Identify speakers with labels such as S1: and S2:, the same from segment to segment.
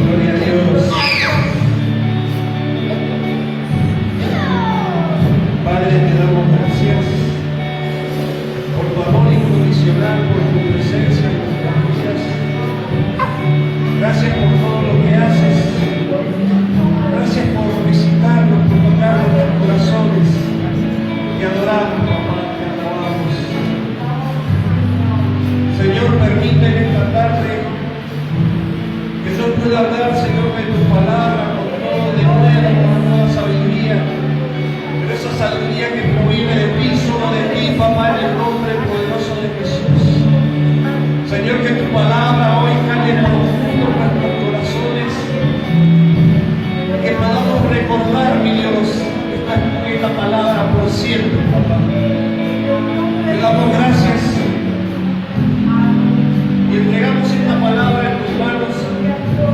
S1: Gloria a Dios. Padre, te damos gracias por tu amor incondicional, por tu presencia en nuestras vidas. Gracias por todo lo que haces. Gracias por visitarnos, por tocar nuestros corazones. Te adoramos, papá, te alabamos. Señor, permite en esta tarde que yo pueda hablar, Señor, de tu palabra con todo de nuevo, con toda sabiduría. Pero esa sabiduría que proviene de ti, solo de ti, papá, en el nombre poderoso de Jesús. Señor, que tu palabra hoy cale profundo en nuestros corazones. Que podamos recordar, mi Dios, esta palabra por siempre, papá. Te damos gracias y entregamos esta palabra en tus manos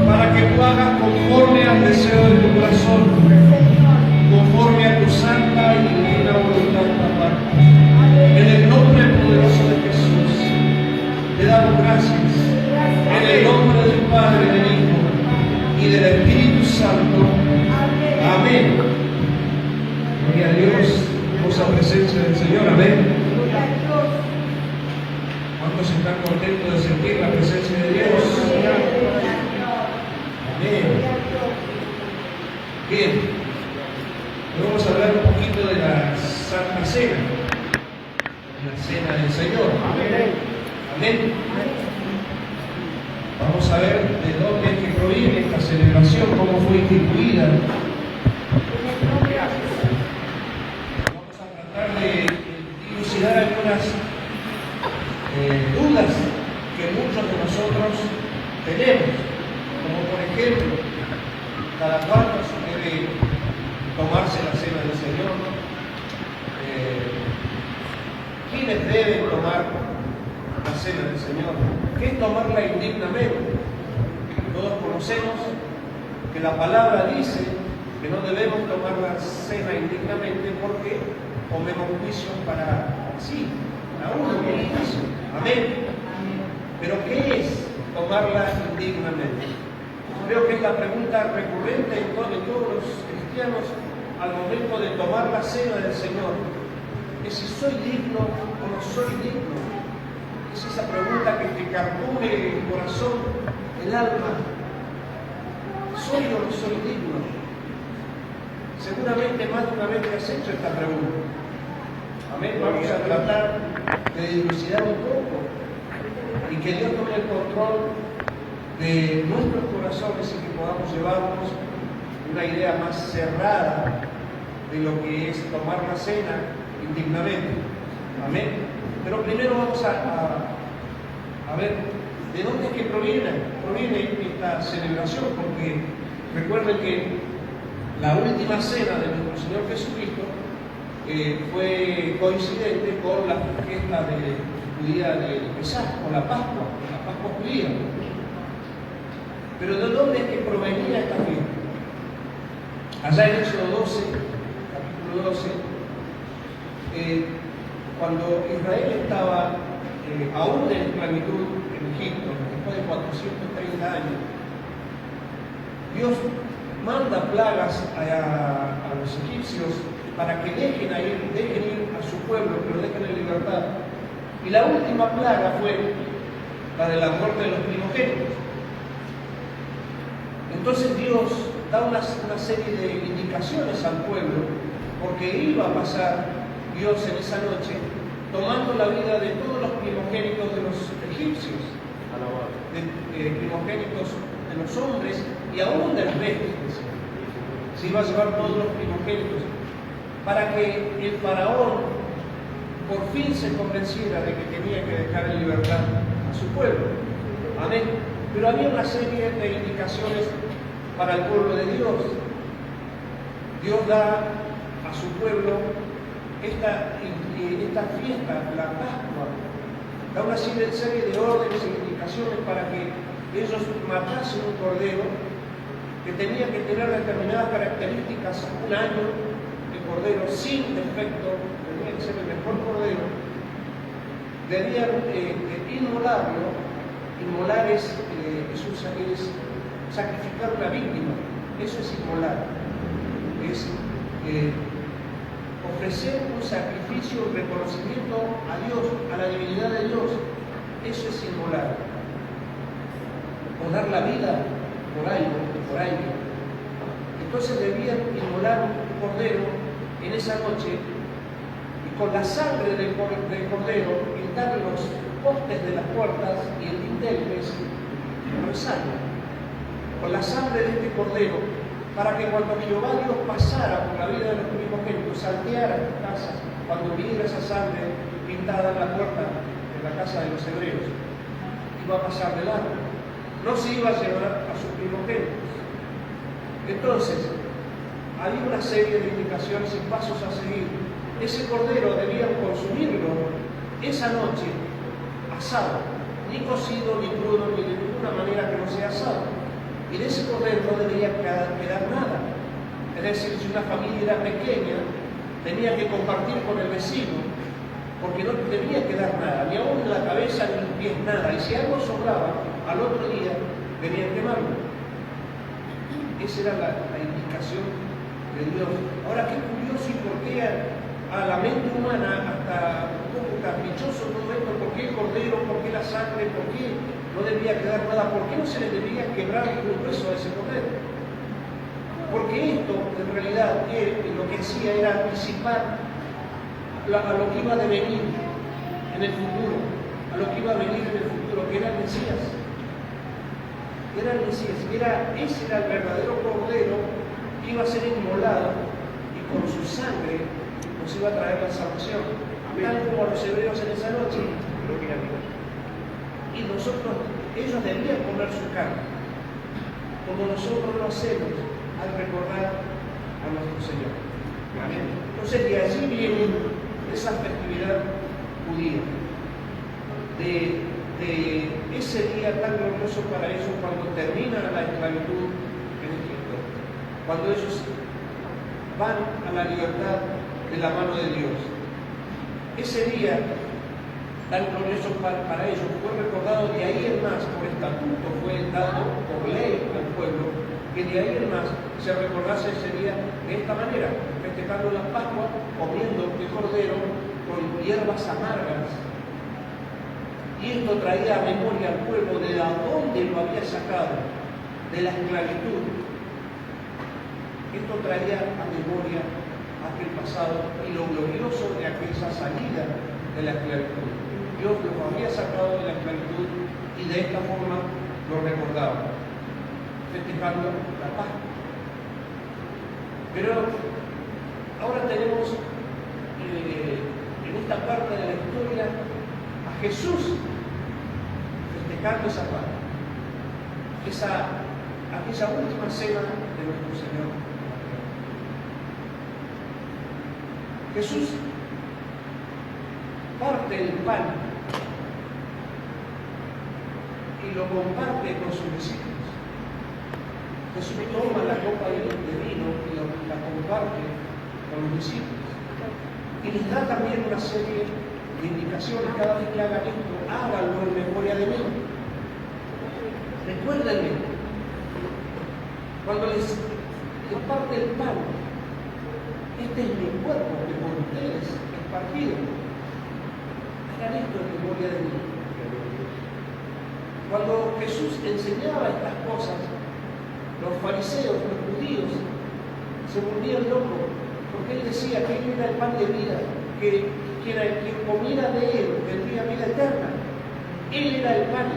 S1: para que tú hagas conforme al deseo de tu corazón, conforme a tu santa y divina voluntad, papá. En el nombre poderoso de Jesús, te damos gracias. En el nombre del Padre, del Hijo y del Espíritu Santo. Amén. Gloria a Dios, hermosa presencia del Señor. Amén. ¿Cuántos están contentos de sentir la presencia de Dios? Amén. Bien. Hoy vamos a hablar un poquito de la Santa Cena. La Cena del Señor. Amén. Amén. Vamos a ver de dónde es que proviene esta celebración, cómo fue instituida. Vamos a tratar de dilucidar algunas dudas que muchos de nosotros tenemos, como por ejemplo, cada cuánto se debe tomarse la cena del Señor, quiénes deben tomar la cena del Señor, qué es tomarla indignamente. Todos conocemos que la palabra dice que no debemos tomar la cena indignamente porque comemos juicios para sí, para uno como juicio. Amén. Pero ¿qué es tomarla indignamente? Creo que es la pregunta recurrente de todos los cristianos al momento de tomar la cena del Señor. Es si soy digno o no soy digno. Es esa pregunta que te carcome el corazón, el alma. ¿Soy o no soy digno? Seguramente más de una vez te has hecho esta pregunta. Amén. Vamos a tratar de dilucidar un poco y que Dios tome el control de nuestros corazones y que podamos llevarnos una idea más cerrada de lo que es tomar la cena indignamente. Amén. Pero primero vamos a ver de dónde es que proviene esta celebración, porque recuerden que la última cena de nuestro Señor Jesucristo fue coincidente con la fiesta judía de Pesaj, con la Pascua judía. Pero ¿de dónde es que provenía esta fiesta? Allá en Éxodo 12, capítulo 12, cuando Israel estaba aún en esclavitud en Egipto, después de 430 años, Dios manda plagas a los egipcios para que dejen ir a su pueblo, que lo dejen en libertad. Y la última plaga fue la de la muerte de los primogénitos. Entonces Dios da una serie de indicaciones al pueblo, porque iba a pasar Dios en esa noche tomando la vida de todos los primogénitos de los egipcios, primogénitos de los hombres y aún de las bestias. Se iba a llevar todos los primogénitos para que el faraón por fin se convenciera de que tenía que dejar en libertad a su pueblo. Amén. Pero había una serie de indicaciones para el pueblo de Dios. Dios da a su pueblo esta fiesta, la Pascua, da una serie de órdenes e indicaciones para que ellos matasen un cordero que tenía que tener determinadas características, un año de cordero sin defecto de tenía que ser el mejor cordero, debían inmolarlo. Inmolar es sacrificar una víctima, eso es inmolar, es ofrecer un sacrificio, un reconocimiento a Dios, a la divinidad de Dios, eso es inmolar. O dar la vida por alguien. Entonces debían inmolar un cordero en esa noche y con la sangre del cordero pintar los postes de las puertas y el dintel, que es el sangre, con la sangre de este cordero, para que cuando Jehová Dios pasara por la vida de los primogénitos, salteara las casas, cuando viera esa sangre pintada en la puerta de la casa de los hebreos, iba a pasar de largo, no se iba a llevar a sus primogénitos. Entonces, había una serie de indicaciones y pasos a seguir. Ese cordero debían consumirlo esa noche asado, ni cocido, ni crudo, ni de ninguna manera que no sea asado. Y de ese cordero no debía quedar nada. Es decir, si una familia era pequeña, tenía que compartir con el vecino, porque no debía quedar nada, ni aún la cabeza ni los pies, nada. Y si algo sobraba, al otro día debían quemarlo. Esa era la indicación de Dios. Ahora, qué curioso y por qué a la mente humana, hasta un poco caprichoso todo esto, ¿por qué el cordero? ¿Por qué la sangre? ¿Por qué no debía quedar nada? ¿Por qué no se le debía quebrar ningún hueso a ese cordero? Porque esto, en realidad, él lo que hacía era anticipar a lo que iba a devenir en el futuro, que era el Mesías. Era el Mesías, ese era el verdadero cordero que iba a ser inmolado y con su sangre nos iba a traer la salvación, tal como a los hebreos en esa noche. Y ellos debían comer su carne, como nosotros lo hacemos al recordar a nuestro Señor. Amén. Entonces, de allí viene esa festividad judía, de ese día tan glorioso para ellos cuando termina la esclavitud en Egipto, cuando ellos van a la libertad de la mano de Dios. Ese día tan glorioso para ellos fue recordado de ahí en más, por estatuto fue dado por ley al pueblo, que de ahí en más se recordase ese día de esta manera, festejando la Pascua, comiendo el cordero con hierbas amargas. Y esto traía a memoria al pueblo de dónde lo había sacado, de la esclavitud. Esto traía a memoria aquel pasado y lo glorioso de aquella salida de la esclavitud. Dios lo había sacado de la esclavitud y de esta forma lo recordaba, festejando la Pascua. Pero ahora tenemos en esta parte de la historia a Jesús festejando esa Pascua, aquella última cena de nuestro Señor. Jesús parte el pan y lo comparte con sus discípulos. Jesús toma la copa de vino y la comparte con los discípulos. Y les da también una serie de indicaciones: cada vez que hagan esto, háganlo en memoria de mí. Recuérdenme, cuando les parte el pan, este es mi cuerpo que por ustedes es partido. Hagan esto en memoria de mí. Cuando Jesús enseñaba estas cosas, los fariseos, los judíos, se volvían locos, porque él decía que él era el pan de vida, que quien comiera de él tendría vida eterna. Él era el pan.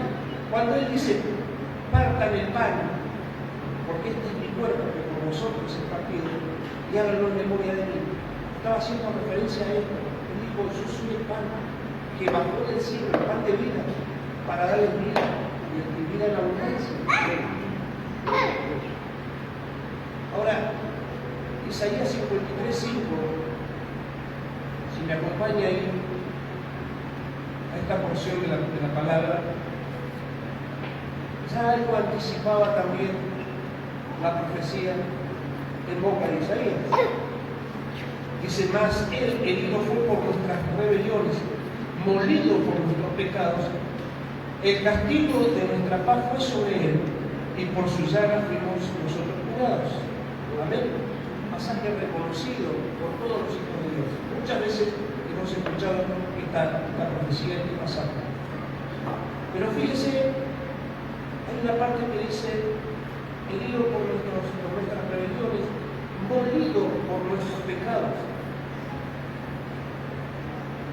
S1: Cuando él dice, partan el pan, porque este es mi cuerpo que por vosotros es partido, y háganlo en memoria de mí. Estaba haciendo referencia a esto. Él dijo, yo soy el pan que bajó del cielo, el pan de vida, para darles vida, y vida en abundancia. Ahora, Isaías 53:5, si me acompaña ahí a esta porción de la palabra, ya algo anticipaba también la profecía en boca de Isaías. Dice más, Él herido fue por nuestras rebeliones, molido por nuestros pecados. El castigo de nuestra paz fue sobre Él, y por su llaga fuimos nosotros curados. Amén. Pasaje reconocido por todos los hijos de Dios. Muchas veces hemos escuchado esta profecía, este pasaje. Pero fíjese, hay una parte que dice, herido por nuestras rebeliones, molido por nuestros pecados.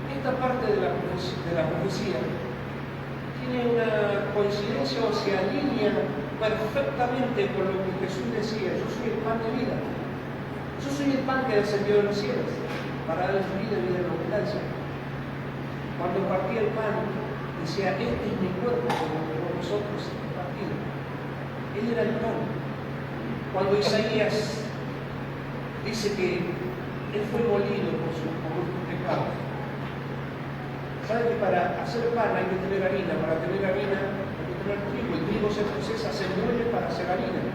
S1: Esta parte de la profecía tiene una coincidencia o se alinea perfectamente con lo que Jesús decía: yo soy el pan de vida, yo soy el pan que descendió de los cielos para darles vida y vida en abundancia. Cuando partía el pan decía: este es mi cuerpo como por vosotros es partido. Él era el pan. Cuando Isaías dice que Él fue molido por nuestros pecados. ¿Sabe que para hacer pan hay que tener harina? Para tener harina hay que tener trigo. El trigo se procesa, se muele para hacer harina.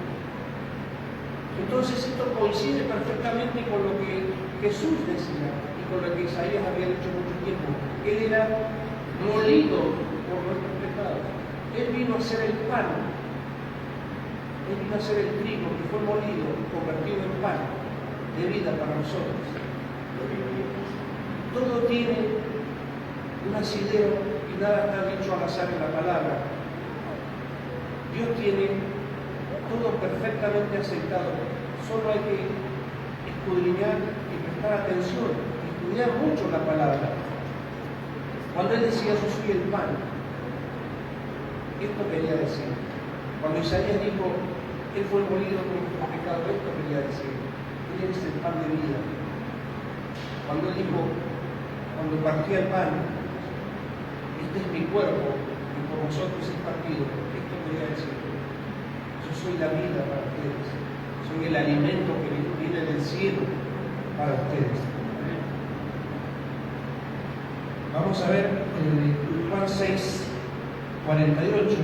S1: Entonces esto coincide perfectamente con lo que Jesús decía y con lo que Isaías había dicho mucho tiempo. Él era molido por nuestros pecados. Él vino a ser el pan. Él vino a ser el trigo que fue molido, convertido en pan de vida para nosotros. Todo tiene un asidero y nada está dicho al azar en la palabra. Dios tiene todo perfectamente aceptado. Solo hay que escudriñar y prestar atención, estudiar mucho la palabra. Cuando Él decía: yo soy el pan, esto quería decir. Cuando Isaías dijo: Él fue molido por nuestro pecado, esto quería decir: Él es el pan de vida. Cuando Él dijo, cuando partía el pan: este es mi cuerpo, y por vosotros es partido, esto quería decir: yo soy la vida para ustedes, soy el alimento que viene del cielo para ustedes. Vamos a ver Juan 6, 48.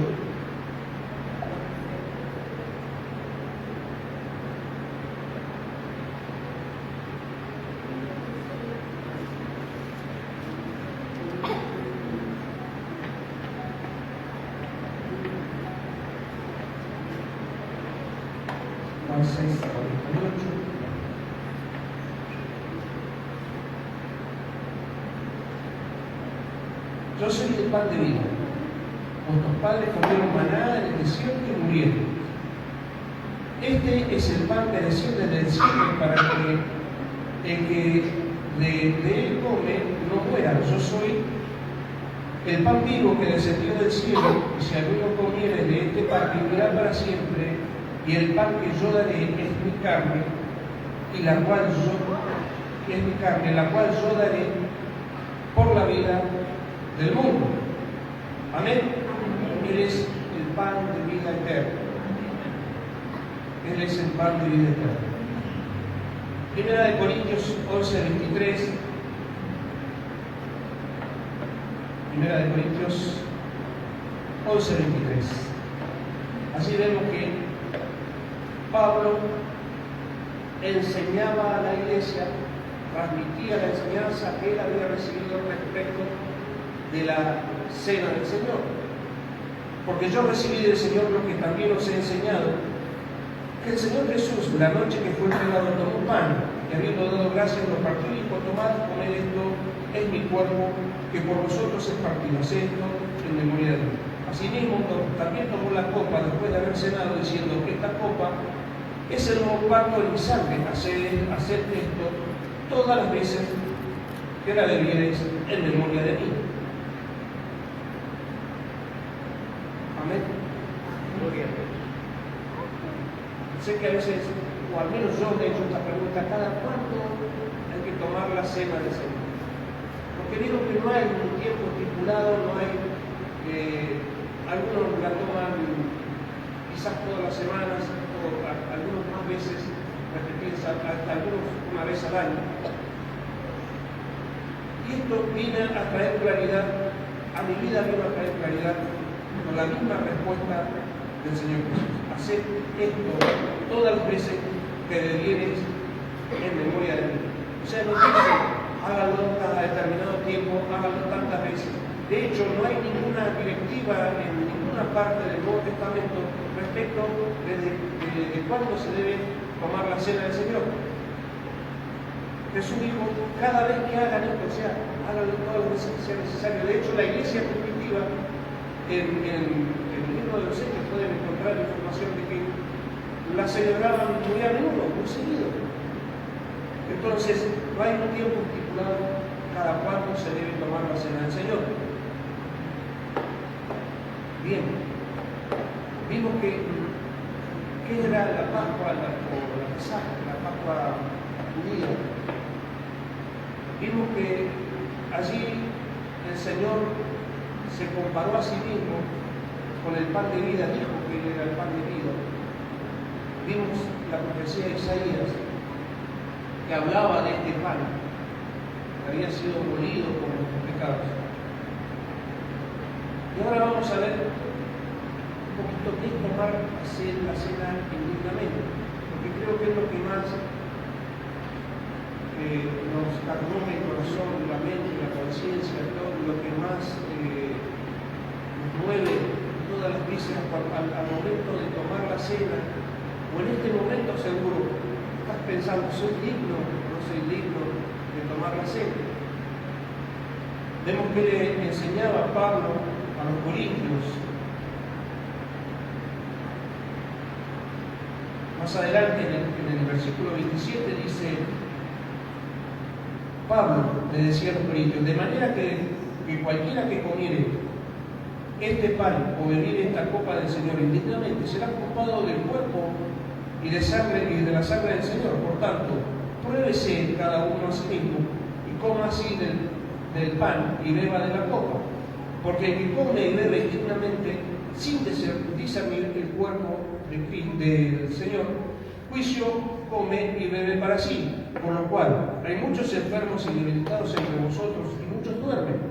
S1: Juan 6, 48. Yo soy el pan de vida. Vuestros padres comieron maná en el desierto y murieron. Este es el pan que desciende del cielo para que el que de él come no muera. Yo soy el pan vivo que descendió del cielo, y si alguno comiere de este pan vivirá para siempre. Y el pan que yo daré es mi carne, la cual yo daré por la vida del mundo. Amén. Él es el pan de vida eterna. Él es el pan de vida eterna. Primera de Corintios 11, 23. Primera de Corintios 11, 23. Así vemos que Pablo enseñaba a la iglesia, transmitía la enseñanza que él había recibido respecto de la cena del Señor. Porque yo recibí del Señor lo que también os he enseñado, que el Señor Jesús, la noche que fue entregado, tomó pan, y habiendo dado gracias, lo partió y dijo: tomad, comed, esto es mi cuerpo, que por vosotros es partido. Haced esto en memoria de mí. Asimismo, también tomó la copa después de haber cenado, diciendo: esta copa es el nuevo pacto en mi sangre. Haced esto todas las veces que la bebiereis en memoria de mí. Amén. Gloria a Dios. Sé que a veces, o al menos yo le he hecho esta pregunta: ¿cada cuánto hay que tomar la cena del Señor? Porque digo que no hay un tiempo estipulado, no hay. Algunos la toman quizás todas las semanas, o algunos más veces, repetidas, hasta algunos una vez al año. Y esto viene a traer claridad, a mi vida vino a traer claridad con la misma respuesta del Señor Jesús: haced esto todas las veces que bebiereis en memoria de mí. O sea, no dice háganlo cada determinado tiempo, háganlo tantas veces. De hecho, no hay ninguna directiva en ninguna parte del Nuevo Testamento respecto de cuándo se debe tomar la cena del Señor. Jesús dijo, cada vez que hagan esto, o sea, háganlo todas las veces que sea necesario. De hecho, la iglesia primitiva, en el libro de los Hechos pueden encontrar información de que la celebraban muy a menudo, muy seguido. Entonces, no hay un tiempo estipulado cada cuándo se debe tomar la cena del Señor. Bien, vimos que era la Pascua, la Pesaj, la Pascua judía. Vimos que allí el Señor se comparó a sí mismo con el pan de vida, dijo que él era el pan de vida. Vimos la profecía de Isaías que hablaba de este pan que había sido molido por nuestros pecados. Y ahora vamos a ver un poquito qué es tomar la cena indignamente, porque creo que es lo que más nos carcome el corazón, la mente, la conciencia, todo lo que más nos mueve todas las vísceras al momento de tomar la cena, o en este momento seguro estás pensando, ¿soy digno o no soy digno de tomar la cena? Vemos que le enseñaba Pablo a los corintios. Más adelante en el versículo 27 dice, Pablo le decía a los corintios, de manera que cualquiera que comiere este pan o bebiere esta copa del Señor indignamente será culpado del cuerpo y de la sangre del Señor. Por tanto, pruébese cada uno a sí mismo y coma así del pan y beba de la copa. Porque el que come y bebe indignamente sin discernir el cuerpo del Señor, juicio come y bebe para sí. Por lo cual, hay muchos enfermos y debilitados entre vosotros y muchos duermen.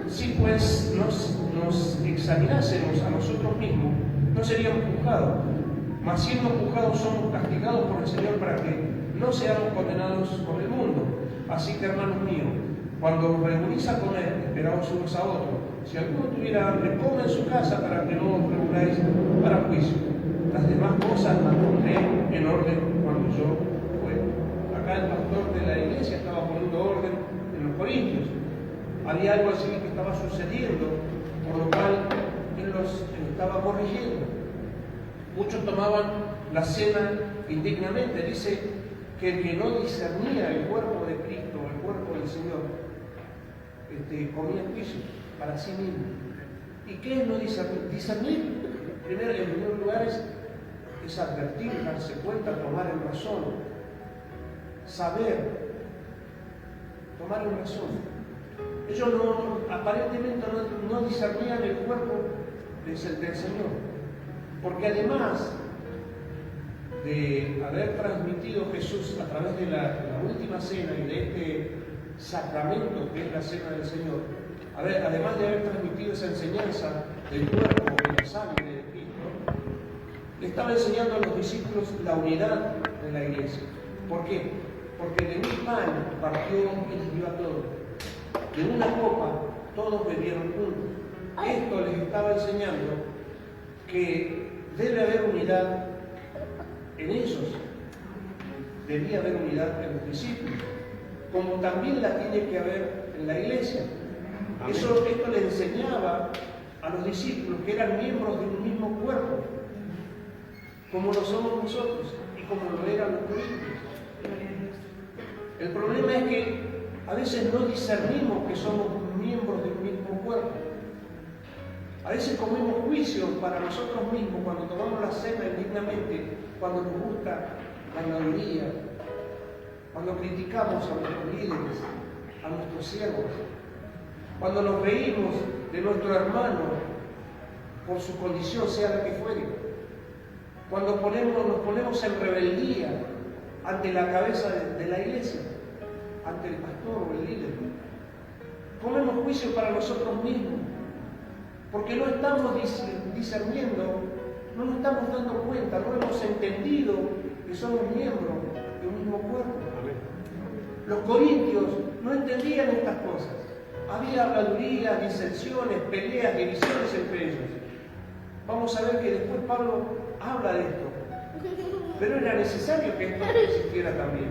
S1: Si pues nos examinásemos a nosotros mismos, no seríamos juzgados. Mas siendo juzgados somos castigados por el Señor para que no seamos condenados por el mundo. Así que, hermanos míos, cuando os reunís a comer, esperaos unos a otros. Si alguno tuviera hambre, coma en su casa para que no os reunáis para juicio. Las demás cosas las pondré en orden cuando yo fuera. Acá el pastor de la iglesia estaba poniendo orden en los corintios. Había algo así que estaba sucediendo, por lo cual él los estaba corrigiendo. Muchos tomaban la cena indignamente. Dice que el que no discernía el cuerpo de Cristo, el cuerpo del Señor, comía juicio para sí mismo. ¿Y qué es no discernir? Discernir, en primer lugar, es advertir, darse cuenta, tomar en razón, saber, tomar en razón. Ellos aparentemente no discernían el cuerpo del Señor, porque además de haber transmitido Jesús a través de la última cena y de este sacramento que es la cena del Señor, además de haber transmitido esa enseñanza del cuerpo y la sangre de Cristo, le estaba enseñando a los discípulos la unidad de la iglesia. ¿Por qué? Porque de un pan partió y les dio a todos. De una copa todos bebieron juntos. Esto les estaba enseñando que debe haber unidad en ellos. Debía haber unidad en los discípulos, como también la tiene que haber en la iglesia. Esto le enseñaba a los discípulos que eran miembros de un mismo cuerpo, como lo somos nosotros y como lo eran los corintios. El problema es que a veces no discernimos que somos miembros de un mismo cuerpo. A veces comemos juicio para nosotros mismos cuando tomamos la cena indignamente, cuando nos gusta la ganadería, cuando criticamos a nuestros líderes, a nuestros siervos, cuando nos reímos de nuestro hermano por su condición, sea la que fuere, cuando nos ponemos en rebeldía ante la cabeza de la iglesia, ante el pastor o el líder. Comemos juicio para nosotros mismos, porque no estamos discerniendo, no nos estamos dando cuenta, no hemos entendido que somos miembros de un mismo cuerpo. Los corintios no entendían estas cosas. Había habladurías, disensiones, peleas, divisiones entre ellos. Vamos a ver que después Pablo habla de esto. Pero era necesario que esto existiera también.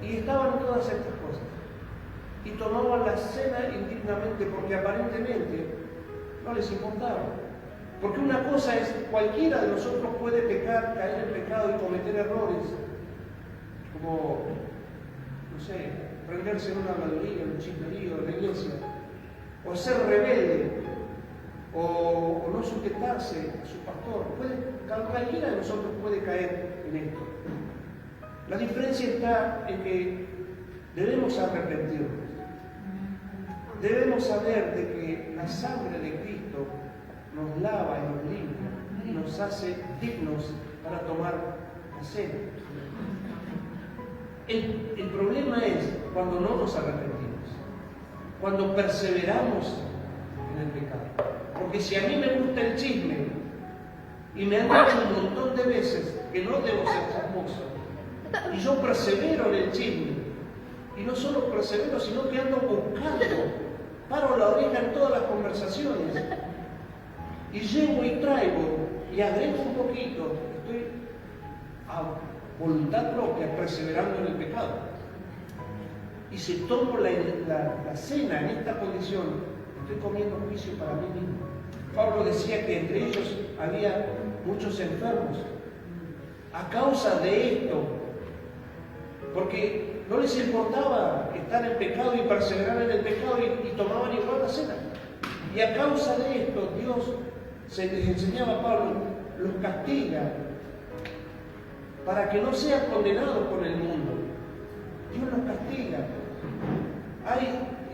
S1: Y estaban todas estas cosas. Y tomaban la cena indignamente porque aparentemente no les importaba. Porque una cosa es, cualquiera de nosotros puede pecar, caer en pecado y cometer errores, como, no sé, prenderse en una habladuría, en un chismerío en la iglesia, o ser rebelde, o no sujetarse a su pastor. Cualquiera de nosotros puede caer en esto. La diferencia está en que debemos arrepentirnos. Debemos saber de que la sangre de Cristo nos lava y nos limpia y nos hace dignos para tomar la cena. El problema es cuando no nos arrepentimos, cuando perseveramos en el pecado. Porque si a mí me gusta el chisme y me han dicho un montón de veces que no debo ser chismoso, y yo persevero en el chisme, y no solo persevero, sino que ando buscando, paro la oreja en todas las conversaciones, y llevo y traigo, y agrego un poquito, estoy a voluntad propia perseverando en el pecado. Y si tomo la cena en esta condición, estoy comiendo juicio para mí mismo. Pablo decía que entre ellos había muchos enfermos a causa de esto, porque no les importaba estar en pecado y perseverar en el pecado y tomaban igual la cena. Y a causa de esto, Dios, se les enseñaba a Pablo, los castiga para que no sean condenados por el mundo. Dios los castiga.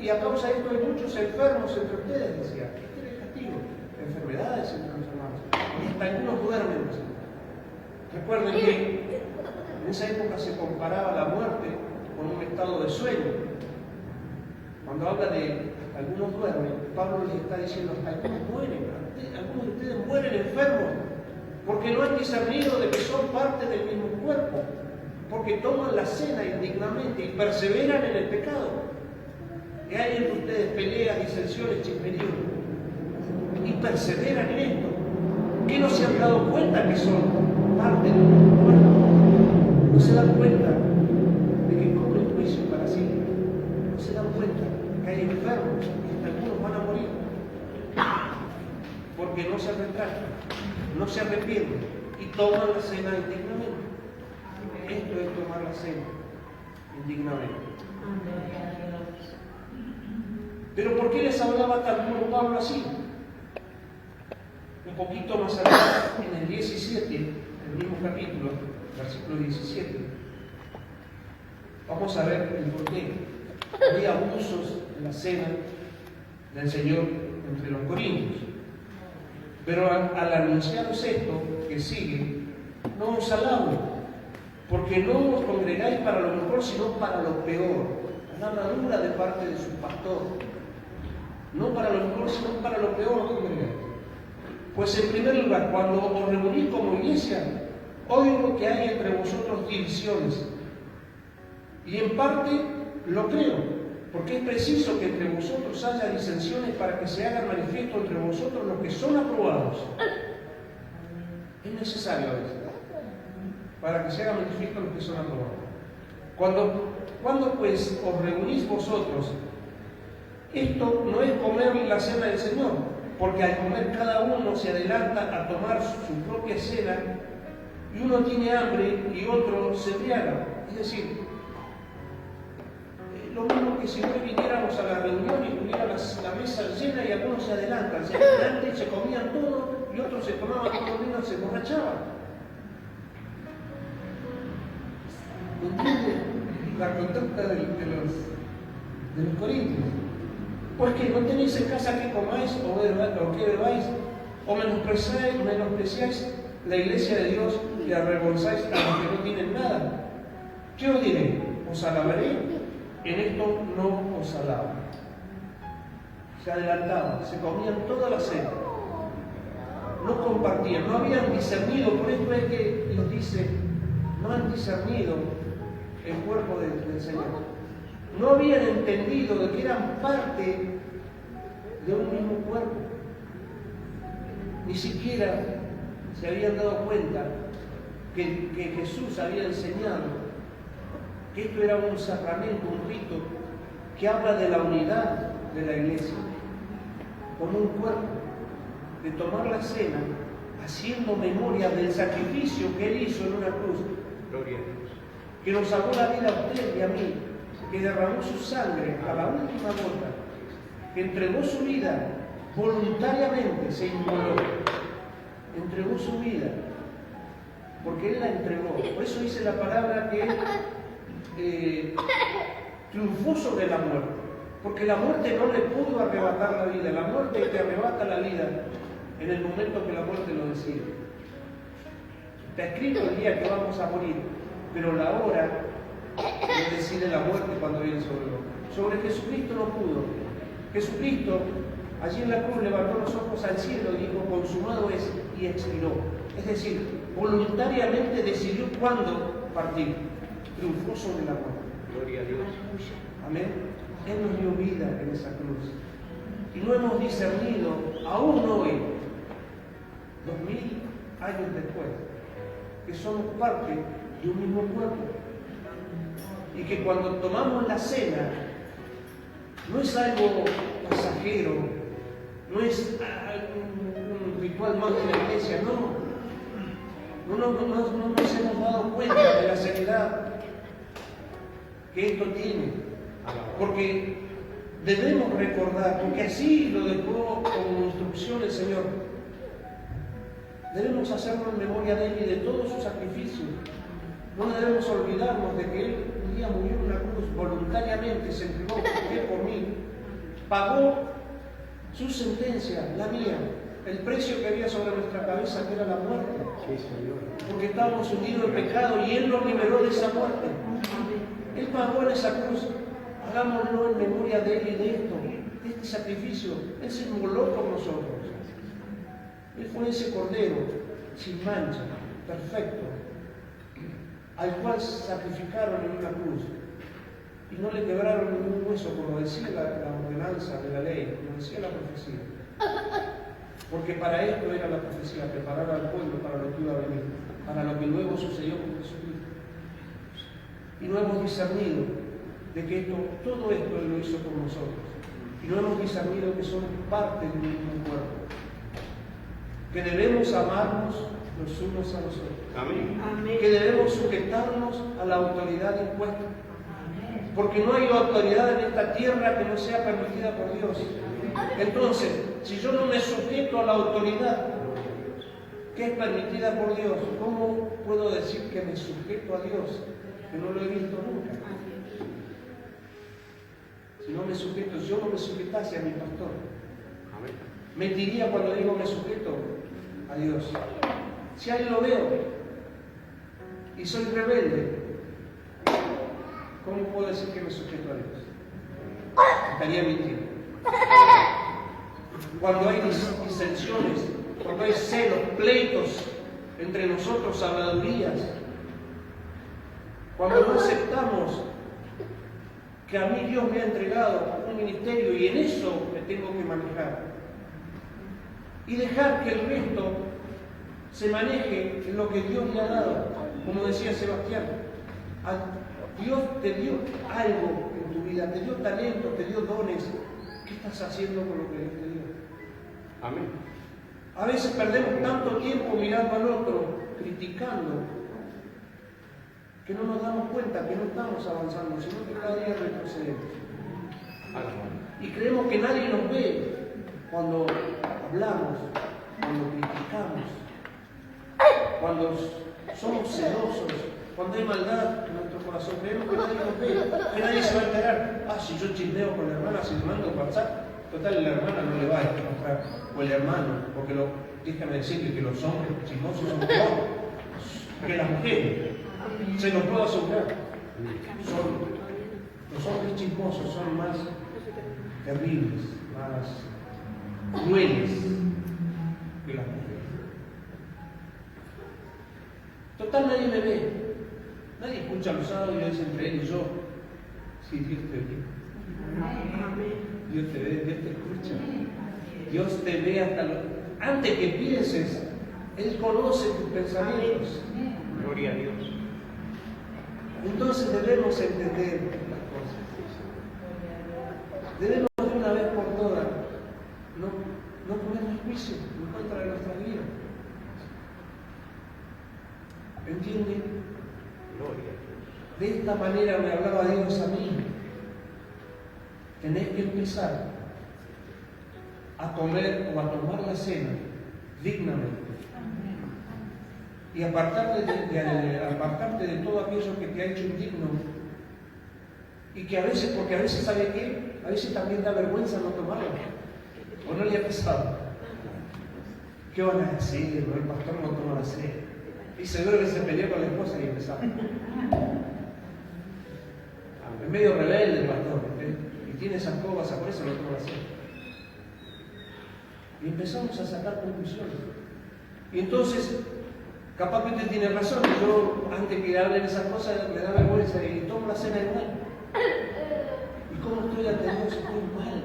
S1: Y a causa de esto hay muchos enfermos entre ustedes, decía. ¿Qué es castigo? Enfermedades entre los hermanos. Y hasta algunos duermen. Recuerden que en esa época se comparaba la muerte con un estado de sueño. Cuando habla de algunos duermen, Pablo les está diciendo, algunos mueren, algunos de ustedes mueren enfermos, porque no han discernido de que son parte del mismo cuerpo, porque toman la cena indignamente y perseveran en el pecado. Y hay entre ustedes peleas, disensiones, chismeríos, y perseveran en esto, que no se han dado cuenta que son parte del mismo cuerpo. No se dan cuenta de que cobren juicio para sí. No se dan cuenta que hay enfermos y que algunos van a morir porque no se retractan, no se arrepienten y toman la cena indignamente. Esto es tomar la cena indignamente. Pero ¿por qué les hablaba tan duro Pablo así? Un poquito más adelante, en el 17, el mismo capítulo, versículo 17, vamos a ver el porqué. Había abusos en la cena del Señor entre los corintios. Pero al anunciaros esto que sigue, no os alabo, porque no os congregáis para lo mejor, sino para lo peor. Una habladura de parte de su pastor. No para lo mejor, sino para lo peor os congregáis. Pues en primer lugar, cuando os reunís como iglesia, oigo que hay entre vosotros divisiones. Y en parte lo creo, porque es preciso que entre vosotros haya disensiones para que se hagan manifiesto entre vosotros los que son aprobados. Es necesario a veces, para que se hagan manifiesto los que son aprobados. Cuando pues os reunís vosotros, esto no es comer la cena del Señor, porque al comer cada uno se adelanta a tomar su propia cena, y uno tiene hambre y otro se embriaga. Es decir, lo mismo que si hoy viniéramos a la reunión y tuviera la mesa llena y algunos se adelantan, y se comían todo y otros se tomaban todo vino y se emborrachaban. ¿Entiende la conducta de los corintios? Pues que no tenéis en casa que comáis o que bebáis, o menospreciáis la iglesia de Dios y avergonzáis a los que no tienen nada. ¿Qué os diré? ¿Os alabaré? En esto no os alabo. Se adelantaban, se comían toda la cena, no compartían, no habían discernido. Por esto es que nos dice, no han discernido el cuerpo del Señor. No habían entendido de que eran parte de un mismo cuerpo. Ni siquiera se habían dado cuenta que Jesús había enseñado que esto era un sacramento, un rito que habla de la unidad de la iglesia, como un cuerpo, de tomar la cena haciendo memoria del sacrificio que Él hizo en una cruz.
S2: Gloria a Dios.
S1: Que nos salvó la vida a usted y a mí, que derramó su sangre a la última gota, que entregó su vida voluntariamente, se inmoló, entregó su vida, porque Él la entregó. Por eso dice la palabra que Él triunfó sobre la muerte, porque la muerte no le pudo arrebatar la vida. La muerte te arrebata la vida en el momento que la muerte lo decide. Está escrito el día que vamos a morir, pero la hora lo decide la muerte cuando viene sobre nosotros. Sobre Jesucristo no pudo. Jesucristo allí en la cruz levantó los ojos al cielo y dijo, consumado es, y expiró. Es decir, voluntariamente decidió cuándo partir. Triunfó sobre la muerte.
S2: Gloria a Dios.
S1: Amén. Él nos dio vida en esa cruz. Y no hemos discernido, aún hoy, 2000 años después, que somos parte de un mismo cuerpo. Y que cuando tomamos la cena, no es algo pasajero, no es un ritual más de la iglesia, no. No nos hemos dado cuenta de la seriedad que esto tiene. Porque debemos recordar, porque así lo dejó como instrucción el Señor. Debemos hacernos en memoria de Él y de todos sus sacrificios. No debemos olvidarnos de que Él un día murió en una cruz voluntariamente, se entregó por mí, pagó su sentencia, la mía, el precio que había sobre nuestra cabeza, que era la muerte.
S2: Sí, Señor.
S1: Porque estábamos hundidos en pecado y Él nos liberó de esa muerte. Él pagó en esa cruz. Hagámoslo en memoria de Él y de esto, de este sacrificio. Él se inmoló por nosotros. Él fue ese cordero sin mancha, perfecto, al cual sacrificaron en una cruz y no le quebraron ningún hueso, como decía la ordenanza de la ley, como decía la profecía. Porque para esto era la profecía, preparar al pueblo para lo que iba a venir, para lo que luego sucedió con Jesucristo. Y no hemos discernido de que todo esto Él lo hizo por nosotros. Y no hemos discernido que somos parte del mismo cuerpo. Que debemos amarnos los unos a los otros.
S2: Amén.
S3: Amén.
S1: Que debemos sujetarnos a la autoridad impuesta. Porque no hay autoridad en esta tierra que no sea permitida por Dios. Entonces, si yo no me sujeto a la autoridad que es permitida por Dios, ¿cómo puedo decir que me sujeto a Dios? Que no lo he visto nunca. Si no me sujeto, si yo no me sujetase a mi pastor,
S2: Amén.
S1: mentiría cuando digo me sujeto a Dios. Si a Él lo veo y soy rebelde, ¿cómo puedo decir que me sujeto a Dios? Estaría mintiendo. Cuando hay disensiones, cuando hay celos, pleitos entre nosotros, habladurías, cuando no aceptamos que a mí Dios me ha entregado un ministerio y en eso me tengo que manejar, y dejar que el resto se maneje en lo que Dios le ha dado, como decía Sebastián, Dios te dio algo en tu vida, te dio talento, te dio dones. ¿Qué estás haciendo con lo que Dios te dio?
S2: Amén.
S1: A veces perdemos tanto tiempo mirando al otro, criticando, que no nos damos cuenta que no estamos avanzando, sino que cada día retrocedemos. Y creemos que nadie nos ve cuando hablamos, cuando criticamos, cuando somos celosos, cuando hay maldad en nuestro corazón. Creemos que nadie nos ve, que nadie se va a enterar. Ah, si yo chismeo con la hermana, si le mando WhatsApp, total, la hermana no le va a encontrar, o el hermano, porque déjame decirle que los hombres chismosos son peor que las mujeres. Se los puedo asegurar. Los hombres chismosos son más terribles, más crueles que las mujeres. Total, nadie me ve. Nadie escucha los audios entre él y yo. Sí, Dios te ve. Dios te ve, Dios te escucha. Dios te ve hasta lo... Antes que pienses, Él conoce tus pensamientos.
S2: Gloria a Dios.
S1: Entonces debemos entender estas cosas. Debemos de una vez por todas no poner juicio en contra de nuestra vida. ¿Entienden?
S2: Gloria a Dios.
S1: De esta manera me hablaba Dios a mí. Tenés que empezar a comer o a tomar la cena dignamente. Y apartarte de todo aquello que te ha hecho indigno. Y que a veces, porque a veces, ¿sabe qué? A veces también da vergüenza no tomarlo. ¿O no le ha pasado? ¿Qué van a decir? El pastor no toma la cena. Y seguro que se peleó con la esposa y empezaba. Es medio rebelde el pastor, ¿eh? Y tiene esas cobas, por eso no toma la cena. Y empezamos a sacar conclusiones. Y entonces, capaz que usted tiene razón, yo antes que hablen esas cosas me da vergüenza y tomo la cena igual. ¿Y cómo estoy ante Dios? Estoy mal.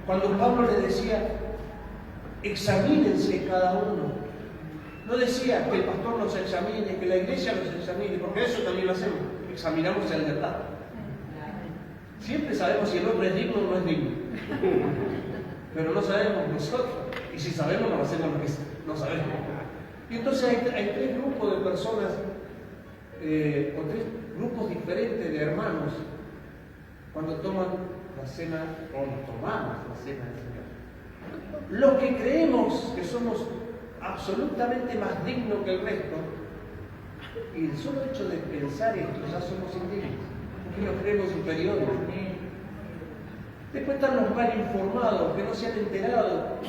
S1: Cuando Pablo le decía, examínense cada uno. No decía que el pastor nos examine, que la iglesia nos examine, porque eso también lo hacemos. Examinamos el verdad. Siempre sabemos si el hombre es digno o no es digno. Pero no sabemos nosotros. Y si sabemos, no hacemos lo que no sabemos. Y entonces hay tres grupos de personas, o tres grupos diferentes de hermanos, cuando toman la cena, o nos tomamos la cena del Señor. Los que creemos que somos absolutamente más dignos que el resto, y el solo hecho de pensar esto ya somos indignos, porque nos creemos superiores. Después están los mal informados, que no se han enterado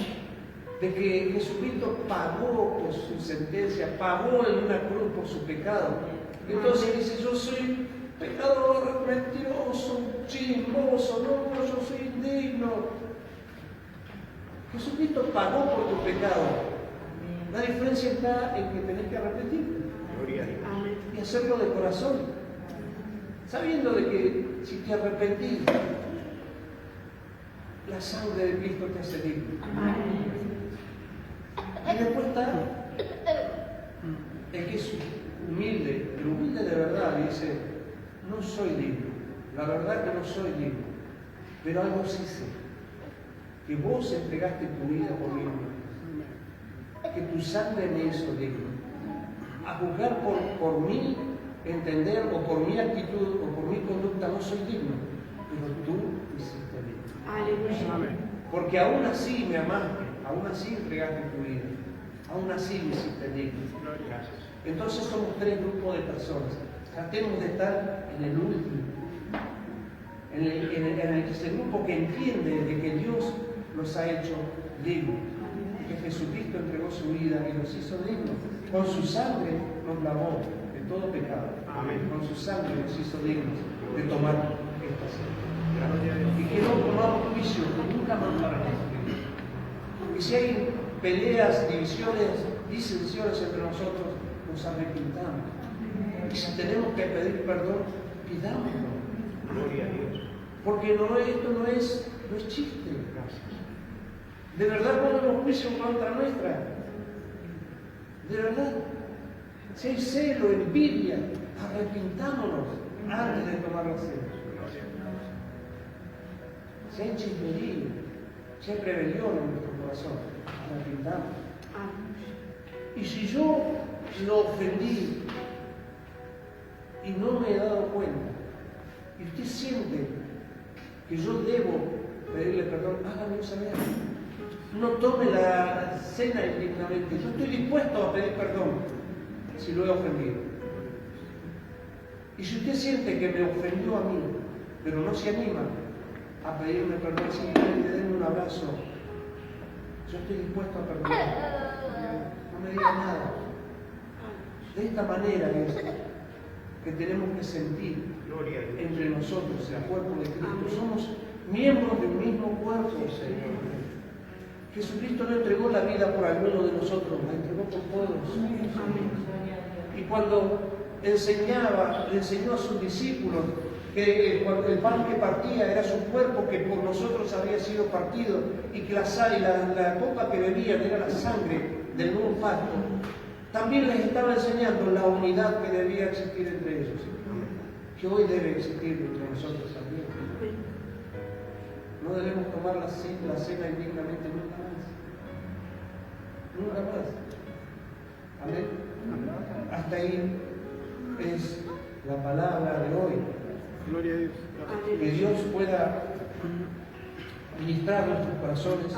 S1: de que Jesucristo pagó por su sentencia, pagó en una cruz por su pecado. Entonces dice, yo soy pecador, mentiroso, chismoso, no, yo soy indigno. Jesucristo pagó por tu pecado. La diferencia está en que tenés que arrepentirte y hacerlo de corazón, sabiendo de que si te arrepentís, la sangre de Cristo te hace digno. Y después está el que es humilde, el humilde de verdad, y dice, no soy digno, la verdad que no soy digno, pero algo sí sé, que vos entregaste tu vida por mí, que tu sangre me hizo digno. A juzgar por mi entender, o por mi actitud, o por mi conducta, no soy digno, pero tú me hiciste digno.
S3: Aleluya.
S1: Porque aún así me amaste, aún así entregaste tu vida, aún así me hiciste digno. Entonces somos tres grupos de personas. Tratemos de estar en el último, en ese grupo que entiende de que Dios nos ha hecho dignos, que Jesucristo entregó su vida y nos hizo dignos. Con su sangre nos lavó de todo pecado.
S2: Amén.
S1: Con su sangre nos hizo dignos de tomar esta cena. Y que no tomamos juicio nunca más para nosotros. Y si hay peleas, divisiones, disensiones entre nosotros, nos arrepintamos. Y si tenemos que pedir perdón, pidámoslo.
S2: Gloria a Dios.
S1: Porque esto no es chiste. De verdad ponemos juicio en contra nuestra. De verdad. Si hay celo, envidia, arrepintámonos antes de tomar la cena. Si hay chismería, si hay rebelión en nuestro corazón, arrepintamos. Y si yo lo ofendí y no me he dado cuenta, y usted siente que yo debo pedirle perdón, hágame saber. No tome la cena indignamente. Yo estoy dispuesto a pedir perdón si lo he ofendido. Y si usted siente que me ofendió a mí, pero no se anima a pedirme perdón, simplemente denme un abrazo. Yo estoy dispuesto a perdonar. No me diga nada. De esta manera es que tenemos que sentir entre nosotros el cuerpo de Cristo. Somos miembros del mismo cuerpo, Señor. Jesucristo no entregó la vida por alguno de nosotros, la entregó por todos. Y cuando le enseñó a sus discípulos que el pan que partía era su cuerpo que por nosotros había sido partido y que la sal y la copa que bebían era la sangre del nuevo pacto. También les estaba enseñando la unidad que debía existir entre ellos, que hoy debe existir entre nosotros también. No debemos tomar la cena indignamente nunca más. Nunca más. Amén. Hasta ahí es la palabra de hoy.
S3: Gloria a Dios.
S1: Que Dios pueda ministrar nuestros corazones.